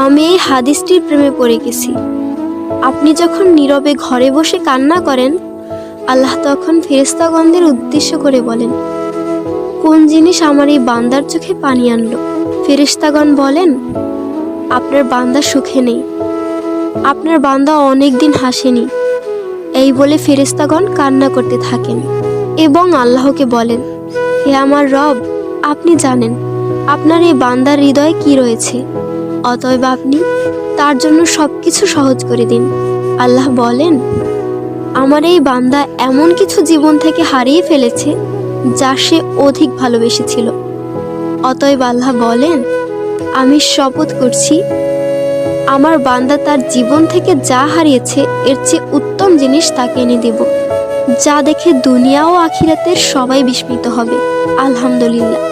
আমি এই হাদিসটির প্রেমে পড়ে গেছি। আপনি যখন নীরবে ঘরে বসে কান্না করেন, আল্লাহ তখন ফেরেশতাগণদের উদ্দেশ্য করে বলেন, কোন জিনিস আমার এই বান্দার চোখে পানি আনলো? ফেরেশতাগণ বলেন, আপনার বান্দা সুখে নেই, আপনার বান্দা অনেক দিন হাসেনি। এই বলে ফেরেশতাগণ কান্না করতে থাকেন এবং আল্লাহকে বলেন, হে আমার রব, আপনি জানেন আপনার এই বান্দার হৃদয়ে কি রয়েছে, অতএব আপনি তার জন্য সবকিছু সহজ করে দিন। আল্লাহ বলেন, আমার এই বান্দা এমন কিছু জীবন থেকে হারিয়ে ফেলেছে যা সে অধিক ভালোবেসেছিল। অতএব আল্লাহ বলেন, আমি শপথ করছি, আমার বান্দা তার জীবন থেকে যা হারিয়েছে এর চেয়ে উত্তম জিনিস তাকে এনে দেব, যা দেখে দুনিয়া ও আখিরাতের সবাই বিস্মিত হবে। আলহামদুলিল্লাহ।